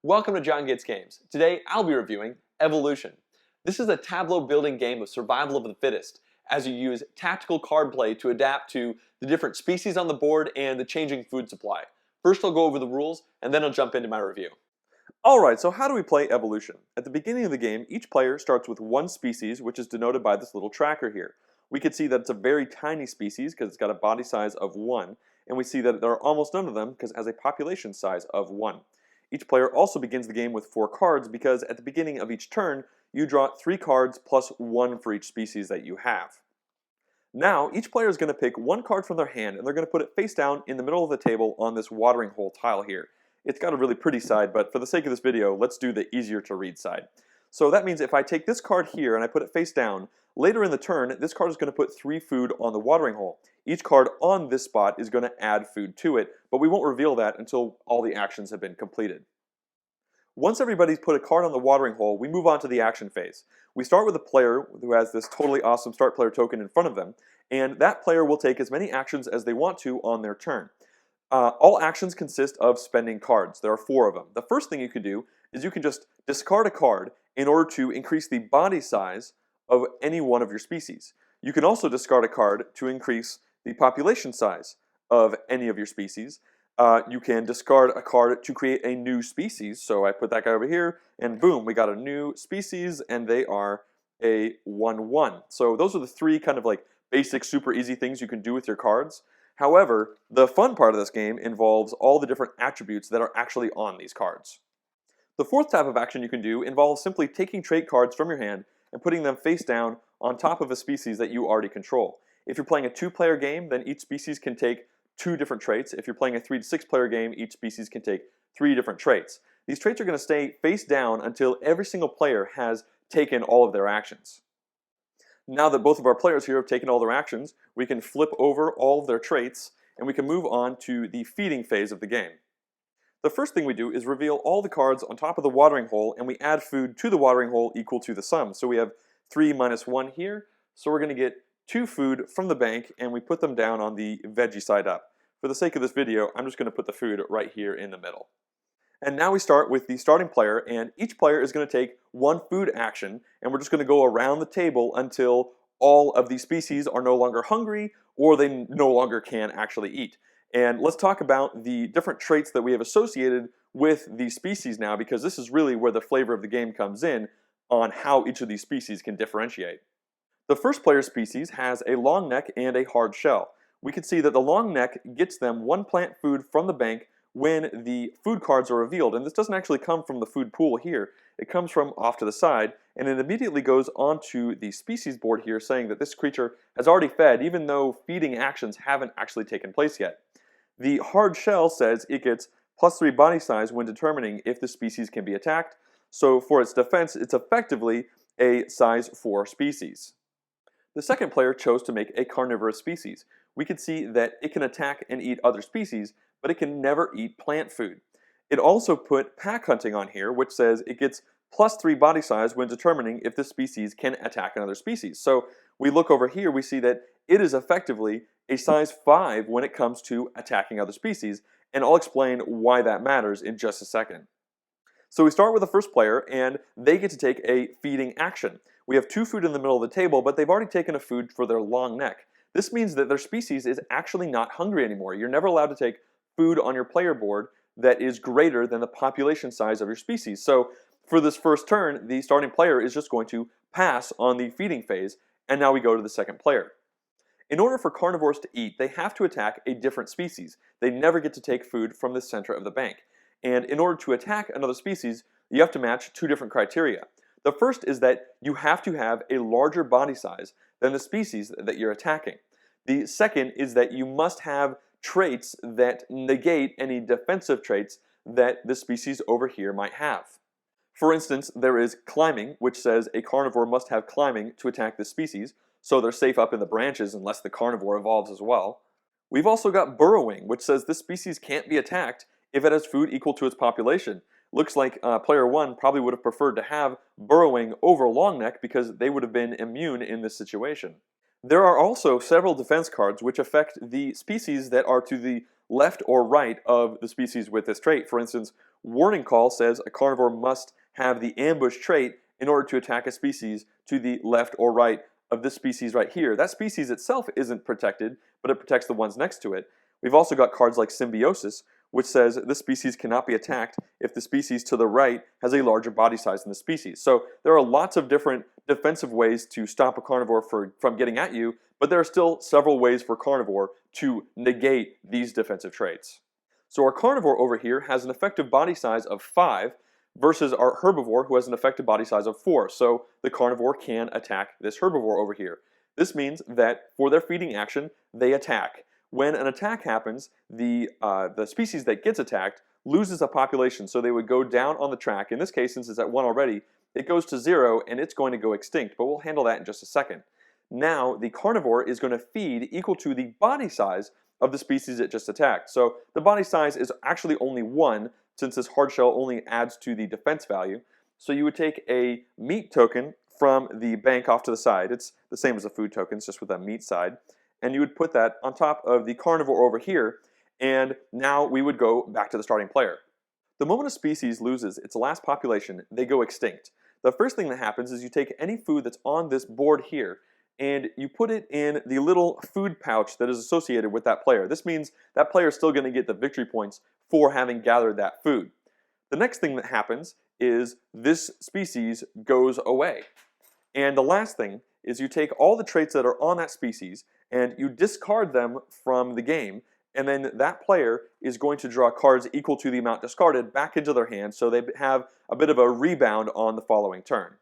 Welcome to JonGetsGames. Today I'll be reviewing Evolution. This is a tableau building game of survival of the fittest, as you use tactical card play to adapt to the different species on the board and the changing food supply. First I'll go over the rules, and then I'll jump into my review. Alright, so how do we play Evolution? At the beginning of the game, each player starts with one species, which is denoted by this little tracker here. We can see that it's a very tiny species because it's got a body size of 1, and we see that there are almost none of them because it has a population size of 1. Each player also begins the game with 4 cards because at the beginning of each turn, you draw 3 cards plus 1 for each species that you have. Now, each player is going to pick 1 card from their hand and they're going to put it face down in the middle of the table on this watering hole tile here. It's got a really pretty side, but for the sake of this video, let's do the easier to read side. So that means if I take this card here and I put it face down, later in the turn, this card is going to put 3 food on the watering hole. Each card on this spot is going to add food to it, but we won't reveal that until all the actions have been completed. Once everybody's put a card on the watering hole, we move on to the action phase. We start with a player who has this totally awesome start player token in front of them, and that player will take as many actions as they want to on their turn. All actions consist of spending cards. There are 4 of them. The first thing you can do is you can just discard a card in order to increase the body size of any one of your species. You can also discard a card to increase the population size of any of your species. You can discard a card to create a new species. So I put that guy over here, and boom, we got a new species, and they are a 1/1. So those are the 3 kind of like basic, super easy things you can do with your cards. However, the fun part of this game involves all the different attributes that are actually on these cards. The 4th type of action you can do involves simply taking trait cards from your hand and putting them face down on top of a species that you already control. If you're playing a 2-player game, then each species can take 2 different traits. If you're playing a 3 to 6 player game, each species can take 3 different traits. These traits are going to stay face down until every single player has taken all of their actions. Now that both of our players here have taken all their actions, we can flip over all of their traits and we can move on to the feeding phase of the game. The first thing we do is reveal all the cards on top of the watering hole, and we add food to the watering hole equal to the sum. So we have 3 minus 1 here, so we're going to get 2 food from the bank, and we put them down on the veggie side up. For the sake of this video, I'm just going to put the food right here in the middle. And now we start with the starting player, and each player is going to take 1 food action, and we're just going to go around the table until all of these species are no longer hungry or they no longer can actually eat. And let's talk about the different traits that we have associated with these species now, because this is really where the flavor of the game comes in on how each of these species can differentiate. The first player species has a long neck and a hard shell. We can see that the long neck gets them 1 plant food from the bank when the food cards are revealed, and this doesn't actually come from the food pool here. It comes from off to the side, and it immediately goes onto the species board here saying that this creature has already fed, even though feeding actions haven't actually taken place yet. The hard shell says it gets +3 body size when determining if the species can be attacked, so for its defense, it's effectively a size 4 species. The second player chose to make a carnivorous species. We can see that it can attack and eat other species, but it can never eat plant food. It also put pack hunting on here, which says it gets +3 body size when determining if the species can attack another species. So we look over here, we see that it is effectively a size 5 when it comes to attacking other species, and I'll explain why that matters in just a second. So we start with the first player, and they get to take a feeding action. We have 2 food in the middle of the table, but they've already taken a food for their long neck. This means that their species is actually not hungry anymore. You're never allowed to take food on your player board that is greater than the population size of your species. So for this first turn, the starting player is just going to pass on the feeding phase, and now we go to the second player. In order for carnivores to eat, they have to attack a different species. They never get to take food from the center of the bank. And in order to attack another species, you have to match 2 different criteria. The first is that you have to have a larger body size than the species that you're attacking. The second is that you must have traits that negate any defensive traits that the species over here might have. For instance, there is climbing, which says a carnivore must have climbing to attack this species, so they're safe up in the branches unless the carnivore evolves as well. We've also got burrowing, which says this species can't be attacked if it has food equal to its population. Looks like player 1 probably would have preferred to have burrowing over long neck because they would have been immune in this situation. There are also several defense cards which affect the species that are to the left or right of the species with this trait. For instance, Warning call says a carnivore must have the ambush trait in order to attack a species to the left or right of this species right here. That species itself isn't protected, but it protects the ones next to it. We've also got cards like Symbiosis, which says this species cannot be attacked if the species to the right has a larger body size than the species. So there are lots of different defensive ways to stop a carnivore from getting at you, but there are still several ways for carnivore to negate these defensive traits. So our carnivore over here has an effective body size of 5 versus our herbivore who has an effective body size of 4. So the carnivore can attack this herbivore over here. This means that for their feeding action, they attack. When an attack happens, the species that gets attacked loses a population, so they would go down on the track. In this case, since it's at 1 already, it goes to 0 and it's going to go extinct, but we'll handle that in just a second. Now, the carnivore is going to feed equal to the body size of the species it just attacked. So the body size is actually only 1, since this hard shell only adds to the defense value. So you would take a meat token from the bank off to the side. It's the same as a food token, it's just with a meat side. And you would put that on top of the carnivore over here, and now we would go back to the starting player. The moment a species loses its last population, they go extinct. The first thing that happens is you take any food that's on this board here, and you put it in the little food pouch that is associated with that player. This means that player is still going to get the victory points for having gathered that food. The next thing that happens is this species goes away. And the last thing is you take all the traits that are on that species and you discard them from the game, and then that player is going to draw cards equal to the amount discarded back into their hand, so they have a bit of a rebound on the following turn.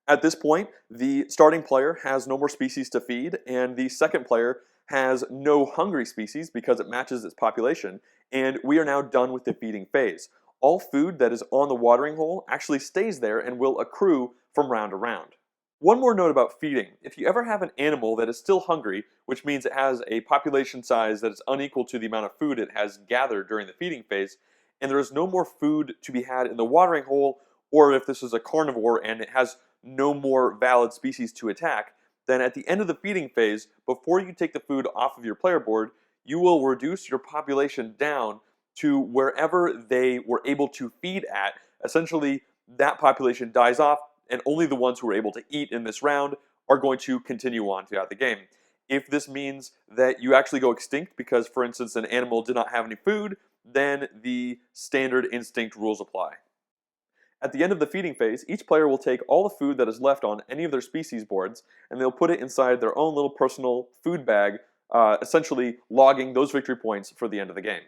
At this point, the starting player has no more species to feed, and the second player has no hungry species because it matches its population, and we are now done with the feeding phase. All food that is on the watering hole actually stays there and will accrue from round to round. One more note about feeding. If you ever have an animal that is still hungry, which means it has a population size that is unequal to the amount of food it has gathered during the feeding phase, and there is no more food to be had in the watering hole, or if this is a carnivore and it has no more valid species to attack, then at the end of the feeding phase, before you take the food off of your player board, you will reduce your population down to wherever they were able to feed at. Essentially, that population dies off, and only the ones who are able to eat in this round are going to continue on throughout the game. If this means that you actually go extinct because, for instance, an animal did not have any food, then the standard instinct rules apply. At the end of the feeding phase, each player will take all the food that is left on any of their species boards, and they'll put it inside their own little personal food bag, essentially logging those victory points for the end of the game.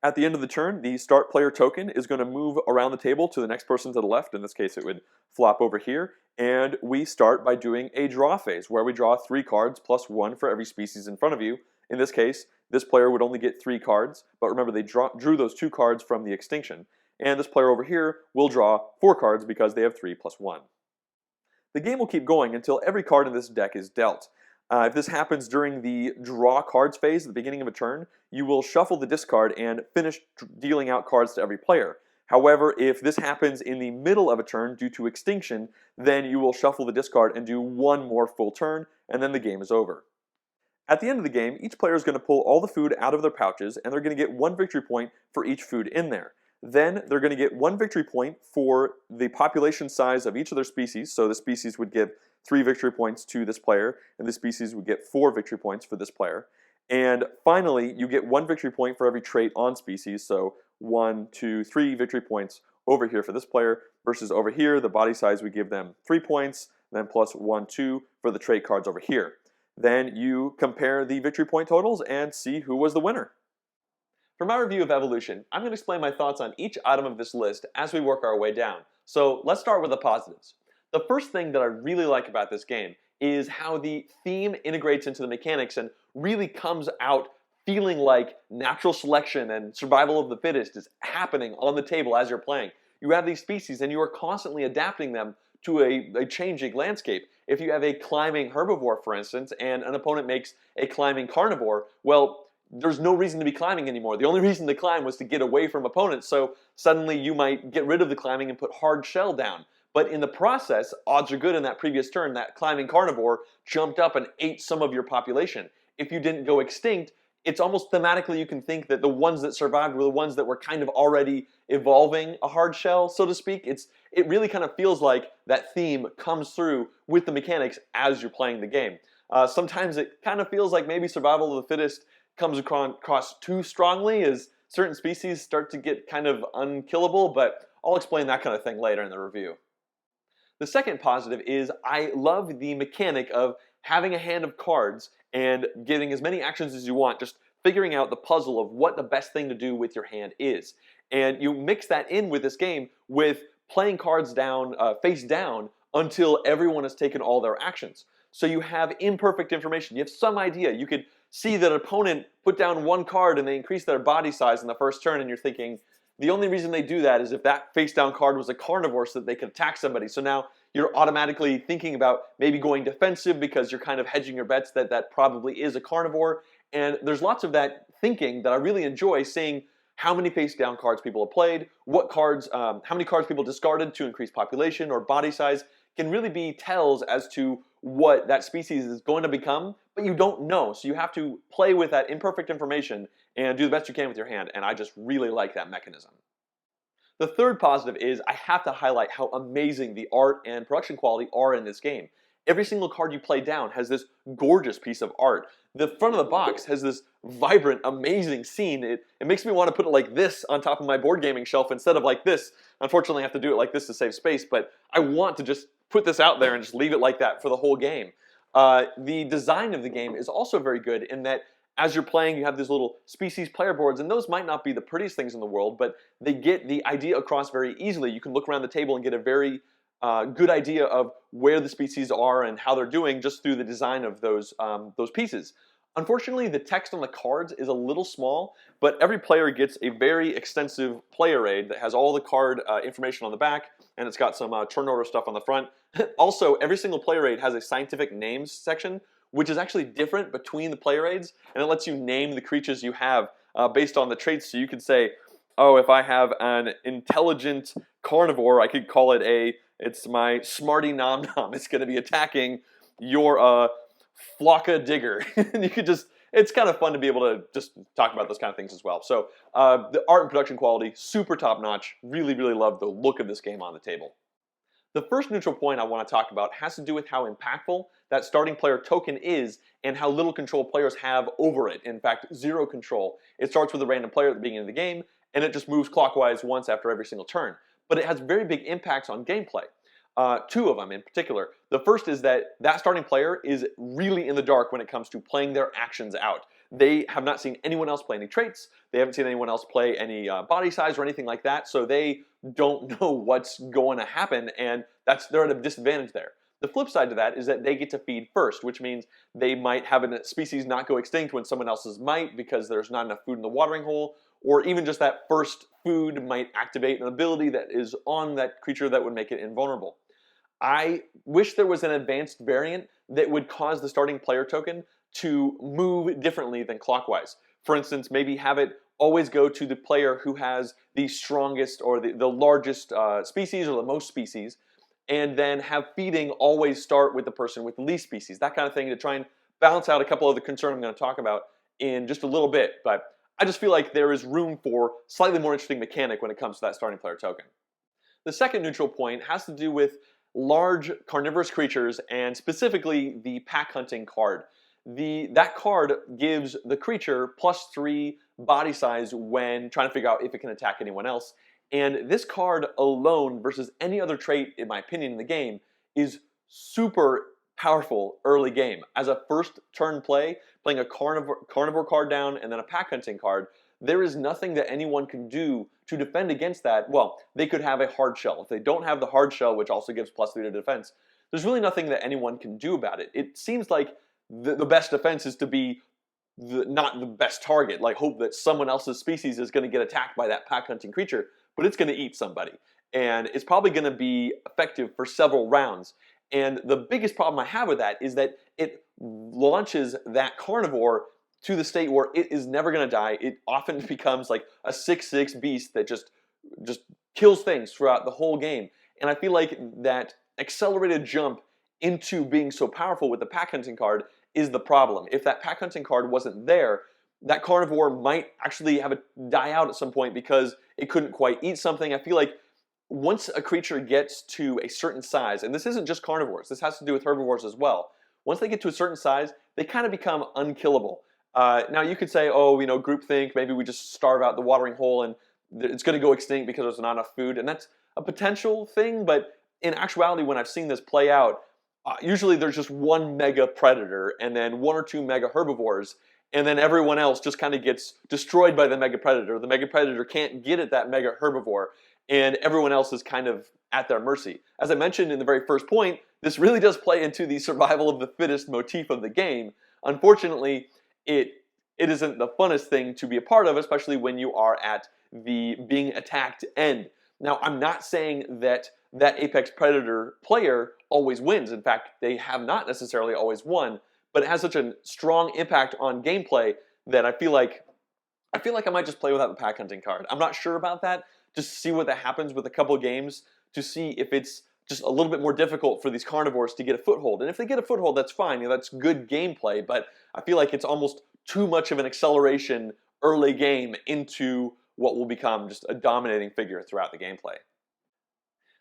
At the end of the turn, the start player token is going to move around the table to the next person to the left. In this case, it would flop over here. And we start by doing a draw phase, where we draw 3 cards plus 1 for every species in front of you. In this case, this player would only get 3 cards, but remember they drew those 2 cards from the extinction. And this player over here will draw 4 cards because they have 3 plus 1. The game will keep going until every card in this deck is dealt. If this happens during the draw cards phase at the beginning of a turn, you will shuffle the discard and finish dealing out cards to every player. However, if this happens in the middle of a turn due to extinction, then you will shuffle the discard and do 1 more full turn, and then the game is over. At the end of the game, each player is going to pull all the food out of their pouches, and they're going to get 1 victory point for each food in there. Then they're going to get 1 victory point for the population size of each of their species. So the species would give 3 victory points to this player, and the species would get 4 victory points for this player. And finally, you get 1 victory point for every trait on species. So 1, 2, 3 victory points over here for this player, versus over here, the body size we give them 3 points, then plus 1, 2 for the trait cards over here. Then you compare the victory point totals and see who was the winner. For my review of evolution, I'm going to explain my thoughts on each item of this list as we work our way down. So let's start with the positives. The first thing that I really like about this game is how the theme integrates into the mechanics and really comes out feeling like natural selection and survival of the fittest is happening on the table as you're playing. You have these species and you are constantly adapting them to a changing landscape. If you have a climbing herbivore, for instance, and an opponent makes a climbing carnivore, well, there's no reason to be climbing anymore. The only reason to climb was to get away from opponents, so suddenly you might get rid of the climbing and put hard shell down. But in the process, odds are good in that previous turn, that climbing carnivore jumped up and ate some of your population. If you didn't go extinct, it's almost thematically you can think that the ones that survived were the ones that were kind of already evolving a hard shell, so to speak. It really kind of feels like that theme comes through with the mechanics as you're playing the game. Sometimes it kind of feels like maybe survival of the fittest comes across too strongly as certain species start to get kind of unkillable, but I'll explain that kind of thing later in the review. The second positive is I love the mechanic of having a hand of cards and getting as many actions as you want, just figuring out the puzzle of what the best thing to do with your hand is. And you mix that in with this game with playing cards down, face down, until everyone has taken all their actions. So you have imperfect information. You have some idea. You could see that an opponent put down one card and they increase their body size in the first turn, and you're thinking, the only reason they do that is if that face down card was a carnivore so that they could attack somebody. So now you're automatically thinking about maybe going defensive because you're kind of hedging your bets that that probably is a carnivore. And there's lots of that thinking that I really enjoy, seeing how many face down cards people have played, what cards, how many cards people discarded to increase population or body size, can really be tells as to what that species is going to become, but you don't know. So you have to play with that imperfect information and do the best you can with your hand, and I just really like that mechanism. The third positive is I have to highlight how amazing the art and production quality are in this game. Every single card you play down has this gorgeous piece of art. The front of the box has this vibrant, amazing scene. It makes me want to put it like this on top of my board gaming shelf instead of like this. Unfortunately, I have to do it like this to save space, but I want to just put this out there and just leave it like that for the whole game. The design of the game is also very good in that as you're playing, you have these little species player boards, and those might not be the prettiest things in the world, but they get the idea across very easily. You can look around the table and get a very good idea of where the species are and how they're doing just through the design of those pieces. Unfortunately, the text on the cards is a little small, but every player gets a very extensive player aid that has all the card information on the back, and it's got some turn order stuff on the front. Also, every single player aid has a scientific names section, which is actually different between the player aids, and it lets you name the creatures you have based on the traits. So you could say, oh, if I have an intelligent carnivore, I could call it it's my smarty nom nom. It's going to be attacking your Flocka Digger. And you could just, it's kind of fun to be able to just talk about those kind of things as well. So the art and production quality, super top notch. Really, really love the look of this game on the table. The first neutral point I want to talk about has to do with how impactful that starting player token is and how little control players have over it. In fact, zero control. It starts with a random player at the beginning of the game, and it just moves clockwise once after every single turn. But it has very big impacts on gameplay. Two of them in particular. The first is that starting player is really in the dark when it comes to playing their actions out. They have not seen anyone else play any traits. They haven't seen anyone else play any body size or anything like that, so they don't know what's going to happen, and they're at a disadvantage there. The flip side to that is that they get to feed first, which means they might have a species not go extinct when someone else's might because there's not enough food in the watering hole, or even just that first food might activate an ability that is on that creature that would make it invulnerable. I wish there was an advanced variant that would cause the starting player token to move differently than clockwise. For instance, maybe have it always go to the player who has the strongest or the largest species or the most species, and then have feeding always start with the person with the least species. That kind of thing to try and balance out a couple of the concerns I'm going to talk about in just a little bit. But I just feel like there is room for slightly more interesting mechanic when it comes to that starting player token. The second neutral point has to do with large carnivorous creatures, and specifically the pack hunting card. That card gives the creature +3 body size when trying to figure out if it can attack anyone else. And this card alone versus any other trait, in my opinion, in the game, is super powerful early game. As a first turn play, playing a carnivore card down and then a pack hunting card, there is nothing that anyone can do to defend against that. Well, they could have a hard shell. If they don't have the hard shell, which also gives +3 to defense, there's really nothing that anyone can do about it. It seems like the best defense is to be not the best target, like hope that someone else's species is going to get attacked by that pack hunting creature, but it's going to eat somebody. And it's probably going to be effective for several rounds. And the biggest problem I have with that is that it launches that carnivore to the state where it is never going to die. It often becomes like a 6/6 beast that just kills things throughout the whole game. And I feel like that accelerated jump into being so powerful with the pack hunting card is the problem. If that pack hunting card wasn't there, that carnivore might actually have a die out at some point because it couldn't quite eat something. I feel like once a creature gets to a certain size, and this isn't just carnivores, this has to do with herbivores as well. Once they get to a certain size, they kind of become unkillable. Now you could say, oh, groupthink, maybe we just starve out the watering hole and it's going to go extinct because there's not enough food, and that's a potential thing, but in actuality, when I've seen this play out, usually there's just one mega predator and then one or two mega herbivores, and then everyone else just kind of gets destroyed by the mega predator. The mega predator can't get at that mega herbivore, and everyone else is kind of at their mercy. As I mentioned in the very first point, this really does play into the survival of the fittest motif of the game. Unfortunately, it isn't the funnest thing to be a part of, especially when you are at the being attacked end. Now, I'm not saying that Apex Predator player always wins. In fact, they have not necessarily always won, but it has such a strong impact on gameplay that I feel like I might just play without the pack hunting card. I'm not sure about that. Just see what that happens with a couple of games to see if it's just a little bit more difficult for these carnivores to get a foothold. And if they get a foothold, that's fine. That's good gameplay, but I feel like it's almost too much of an acceleration early game into what will become just a dominating figure throughout the gameplay.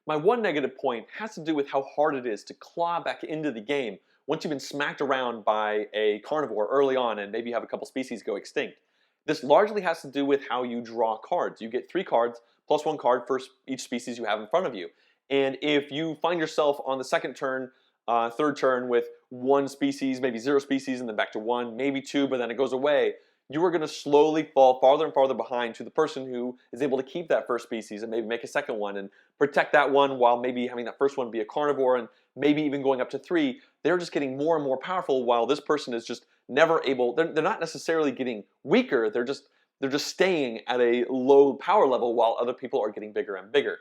My one negative point has to do with how hard it is to claw back into the game once you've been smacked around by a carnivore early on and maybe have a couple species go extinct. This largely has to do with how you draw cards. You get 3 cards plus 1 card for each species you have in front of you. And if you find yourself on the second turn, third turn with 1 species, maybe 0 species, and then back to 1, maybe 2, but then it goes away, you are going to slowly fall farther and farther behind to the person who is able to keep that first species and maybe make a second one and protect that one while maybe having that first one be a carnivore and maybe even going up to 3. They're just getting more and more powerful while this person is just never able, they're not necessarily getting weaker, they're just staying at a low power level while other people are getting bigger and bigger.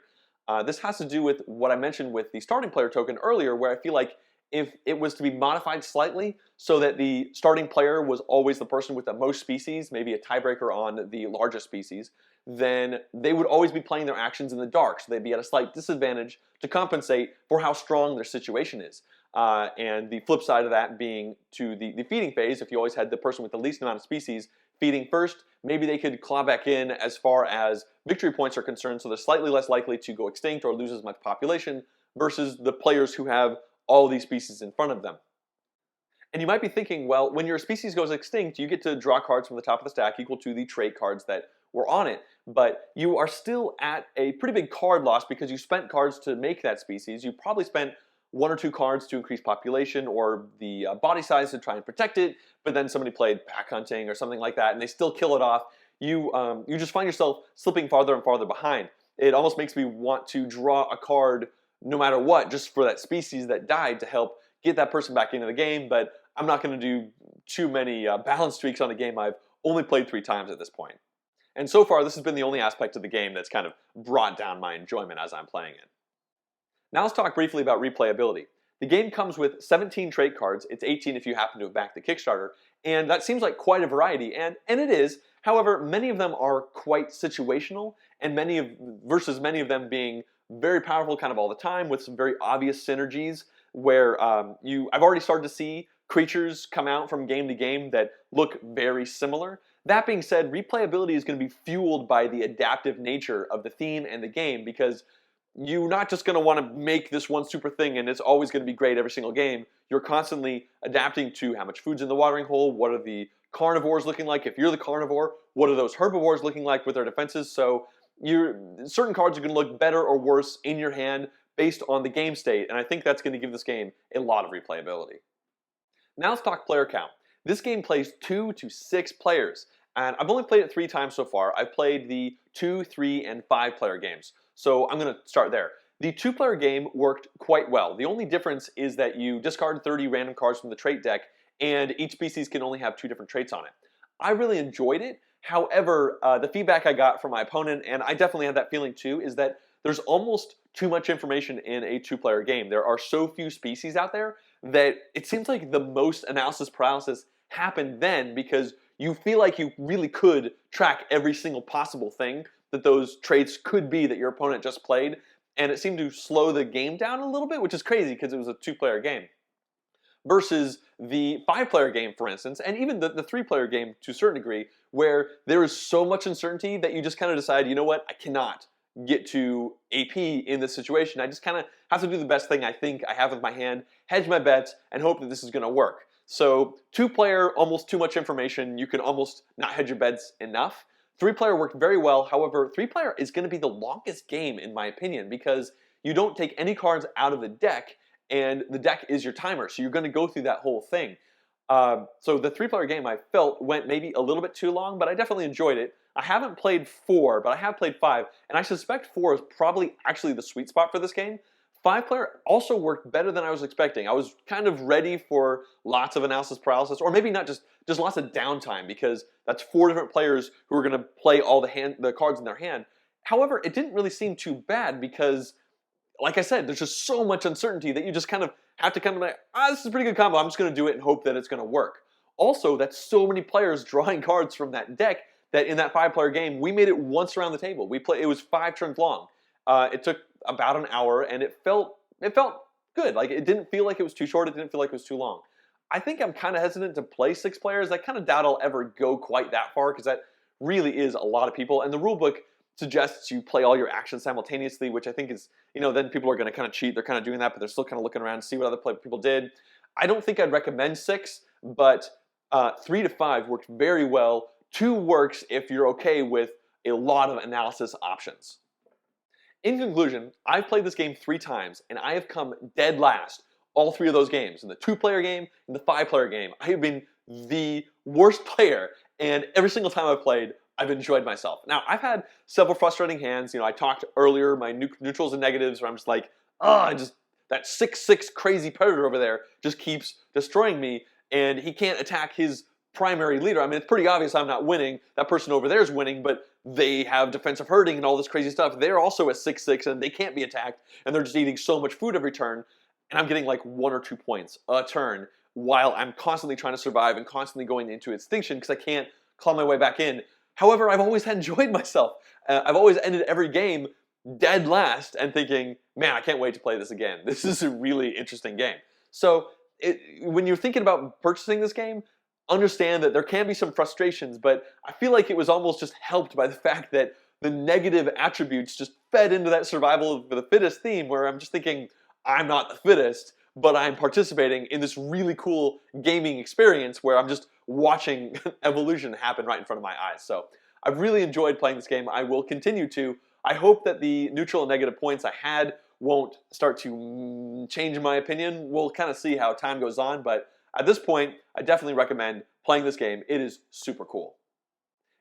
This has to do with what I mentioned with the starting player token earlier, where I feel like if it was to be modified slightly so that the starting player was always the person with the most species, maybe a tiebreaker on the largest species, then they would always be playing their actions in the dark, so they'd be at a slight disadvantage to compensate for how strong their situation is. And the flip side of that being to the feeding phase, if you always had the person with the least amount of species feeding first, maybe they could claw back in as far as victory points are concerned, so they're slightly less likely to go extinct or lose as much population versus the players who have all these species in front of them. And you might be thinking, well, when your species goes extinct, you get to draw cards from the top of the stack equal to the trait cards that were on it. But you are still at a pretty big card loss because you spent cards to make that species. You probably spent 1 or 2 cards to increase population or the body size to try and protect it, but then somebody played pack hunting or something like that and they still kill it off. You just find yourself slipping farther and farther behind. It almost makes me want to draw a card no matter what, just for that species that died to help get that person back into the game, but I'm not going to do too many balance streaks on a game I've only played 3 times at this point. And so far, this has been the only aspect of the game that's kind of brought down my enjoyment as I'm playing it. Now let's talk briefly about replayability. The game comes with 17 trait cards, it's 18 if you happen to have backed the Kickstarter, and that seems like quite a variety, and it is. However, many of them are quite situational, and many of them being very powerful kind of all the time with some very obvious synergies where I've already started to see creatures come out from game to game that look very similar. That being said, replayability is going to be fueled by the adaptive nature of the theme and the game because you're not just going to want to make this one super thing and it's always going to be great every single game. You're constantly adapting to how much food's in the watering hole, what are the carnivores looking like. If you're the carnivore, what are those herbivores looking like with their defenses? So certain cards are going to look better or worse in your hand based on the game state, and I think that's going to give this game a lot of replayability. Now let's talk player count. This game plays 2 to 6 players, and I've only played it 3 times so far. I've played the 2, 3, and 5 player games, so I'm going to start there. The 2-player game worked quite well. The only difference is that you discard 30 random cards from the trait deck, and each species can only have 2 different traits on it. I really enjoyed it. However, the feedback I got from my opponent, and I definitely had that feeling too, is that there's almost too much information in a 2-player game. There are so few species out there that it seems like the most analysis paralysis happened then because you feel like you really could track every single possible thing that those traits could be that your opponent just played, and it seemed to slow the game down a little bit, which is crazy because it was a 2-player game. versus the 5-player game, for instance, and even the 3-player game to a certain degree, where there is so much uncertainty that you just kind of decide, you know what, I cannot get to AP in this situation. I just kind of have to do the best thing I think I have with my hand, hedge my bets, and hope that this is going to work. So 2-player, almost too much information. You can almost not hedge your bets enough. 3-player worked very well. However, 3-player is going to be the longest game in my opinion because you don't take any cards out of the deck, and the deck is your timer. So you're going to go through that whole thing. So the 3-player game I felt went maybe a little bit too long, but I definitely enjoyed it. I haven't played 4, but I have played 5, and I suspect 4 is probably actually the sweet spot for this game. 5-player also worked better than I was expecting. I was kind of ready for lots of analysis paralysis, or maybe not, just lots of downtime, because that's 4 different players who are going to play all the cards in their hand. However, it didn't really seem too bad because, like I said, there's just so much uncertainty that you just kind of have to kind of like, this is a pretty good combo, I'm just going to do it and hope that it's going to work. Also, that's so many players drawing cards from that deck that in that 5-player game, we made it once around the table. It was 5 turns long. It took about an hour, and it felt good. Like, it didn't feel like it was too short. It didn't feel like it was too long. I think I'm kind of hesitant to play 6 players. I kind of doubt I'll ever go quite that far because that really is a lot of people. And the rule book suggests you play all your actions simultaneously, which I think is, then people are going to kind of cheat. They're kind of doing that, but they're still kind of looking around to see what other people did. I don't think I'd recommend 6, but 3 to 5 worked very well. 2 works if you're okay with a lot of analysis options. In conclusion, I've played this game 3 times, and I have come dead last all 3 of those games. In the 2-player game, in the 5-player game, I have been the worst player, and every single time I've played, I've enjoyed myself. Now, I've had several frustrating hands. I talked earlier, my neutrals and negatives, where I'm just like, that 6/6 crazy predator over there just keeps destroying me, and he can't attack his primary leader. I mean, it's pretty obvious I'm not winning. That person over there is winning, but they have defensive herding and all this crazy stuff. They're also a 6/6, and they can't be attacked, and they're just eating so much food every turn, and I'm getting like 1 or 2 points a turn while I'm constantly trying to survive and constantly going into extinction because I can't claw my way back in. However, I've always enjoyed myself. I've always ended every game dead last and thinking, man, I can't wait to play this again. This is a really interesting game. So when you're thinking about purchasing this game, understand that there can be some frustrations, but I feel like it was almost just helped by the fact that the negative attributes just fed into that survival of the fittest theme, where I'm just thinking, I'm not the fittest, but I'm participating in this really cool gaming experience where I'm just watching evolution happen right in front of my eyes. So I've really enjoyed playing this game. I will continue to. I hope that the neutral and negative points I had won't start to change my opinion. We'll kind of see how time goes on, but at this point, I definitely recommend playing this game. It is super cool.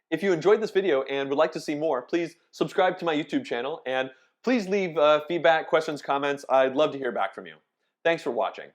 If you enjoyed this video and would like to see more, please subscribe to my YouTube channel, and please leave feedback, questions, comments. I'd love to hear back from you. Thanks for watching.